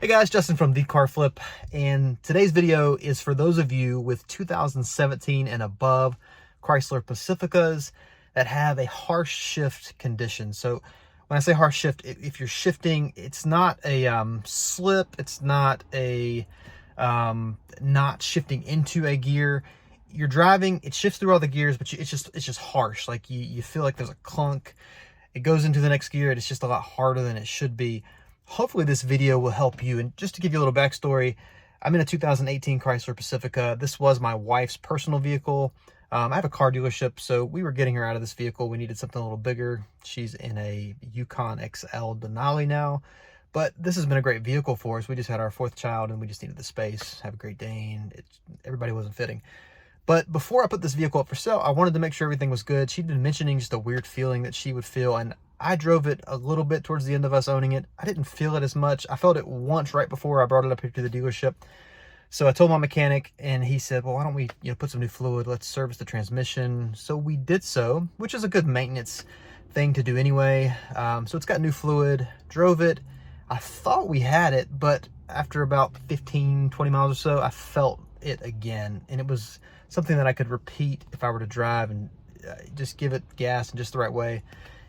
Hey guys, Justin from The Car Flip, and today's video is for those of you with 2017 and above Chrysler Pacificas that have a harsh shift condition. So when I say harsh shift, if you're shifting, it's not a slip, it's not a not shifting into a gear. You're driving, it shifts through all the gears, but it's just harsh. Like you feel like there's a clunk. It goes into the next gear, and it's just a lot harder than it should be. Hopefully this video will help you. And just to give you a little backstory, I'm in a 2018 Chrysler Pacifica. This was my wife's personal vehicle. I have a car dealership, so we were getting her out of this vehicle. We needed something a little bigger. She's in a Yukon XL Denali now, but this has been a great vehicle for us. We just had our fourth child, and we just needed the space. Have a Great Dane. Everybody wasn't fitting. But before I put this vehicle up for sale, I wanted to make sure everything was good. She'd been mentioning just a weird feeling that she would feel, and I drove it a little bit towards the end of us owning it. I didn't feel it as much. I felt it once right before I brought it up here to the dealership. So I told my mechanic, and he said, well, why don't we put some new fluid? Let's service the transmission. So we did so, which is a good maintenance thing to do anyway. So it's got new fluid, drove it. I thought we had it, but after about 15, 20 miles or so, I felt it again. And it was something that I could repeat if I were to drive and just give it gas in just the right way.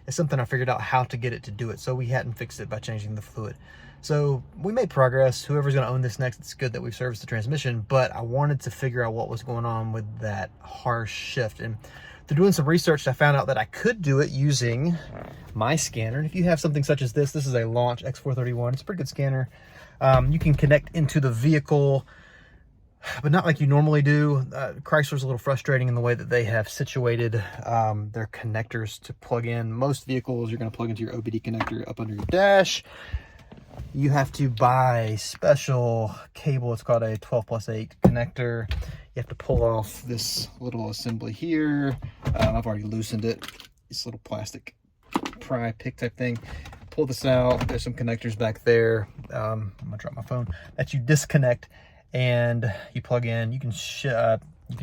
It's something I figured out how to get it to do it. So we hadn't fixed it by changing the fluid. So we made progress. Whoever's going to own this next, it's good that we've serviced the transmission, but I wanted to figure out what was going on with that harsh shift. And through doing some research, I found out that I could do it using my scanner. And if you have something such as this is a Launch X431. It's a pretty good scanner. You can connect into the vehicle, but not like you normally do. Chrysler's a little frustrating in the way that they have situated their connectors to plug in. Most vehicles, you're going to plug into your OBD connector up under your dash. You have to buy a special cable. It's called a 12+8 connector. You have to pull off this little assembly here. I've already loosened it. This little plastic pry pick type thing. Pull this out. There's some connectors back there. I'm gonna drop my phone. That you disconnect and you plug in. You can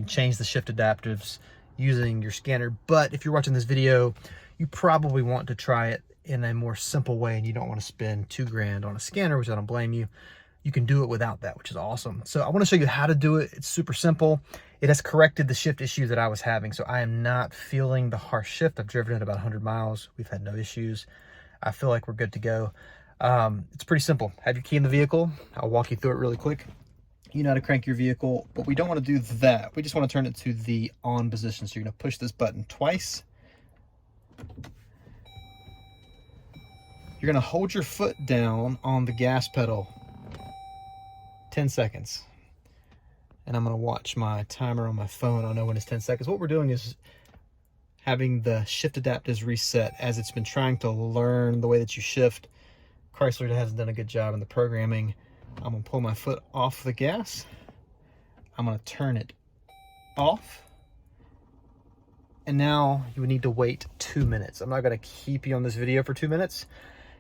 change the shift adaptives using your scanner. But if you're watching this video, you probably want to try it in a more simple way, and you don't want to spend $2,000 on a scanner, which I don't blame you. You can do it without that, which is awesome. So I want to show you how to do it. It's super simple. It has corrected the shift issue that I was having. So I am not feeling the harsh shift. I've driven it about 100 miles. We've had no issues. I feel like we're good to go. It's pretty simple. Have your key in the vehicle. I'll walk you through it really quick. You know how to crank your vehicle, but we don't want to do that. We just want to turn it to the on position. So you're going to push this button twice. You're going to hold your foot down on the gas pedal 10 seconds. And I'm going to watch my timer on my phone. I'll know when it's 10 seconds. What we're doing is having the shift adapters reset as it's been trying to learn the way that you shift. Chrysler hasn't done a good job in the programming. I'm going to pull my foot off the gas. I'm going to turn it off. And now you would need to wait 2 minutes. I'm not going to keep you on this video for 2 minutes.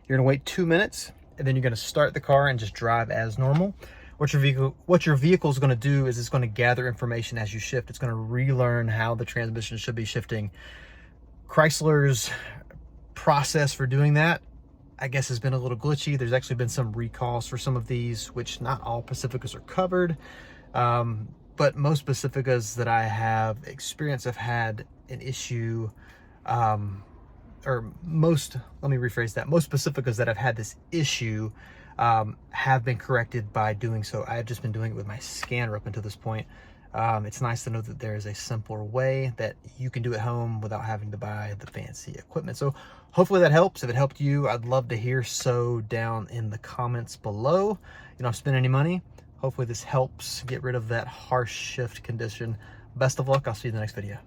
You're going to wait 2 minutes, and then you're going to start the car and just drive as normal. What your vehicle is going to do is it's going to gather information as you shift. It's going to relearn how the transmission should be shifting. Chrysler's process for doing that, I guess, has been a little glitchy. There's actually been some recalls for some of these, which not all Pacificas are covered. But most Pacificas that I have experienced have had an issue, let me rephrase that. Most Pacificas that have had this issue have been corrected by doing so. I've just been doing it with my scanner up until this point. It's nice to know that there is a simpler way that you can do at home without having to buy the fancy equipment. So hopefully that helps. If it helped you, I'd love to hear so down in the comments below. You don't spend any money. Hopefully this helps get rid of that harsh shift condition. Best of luck. I'll see you in the next video.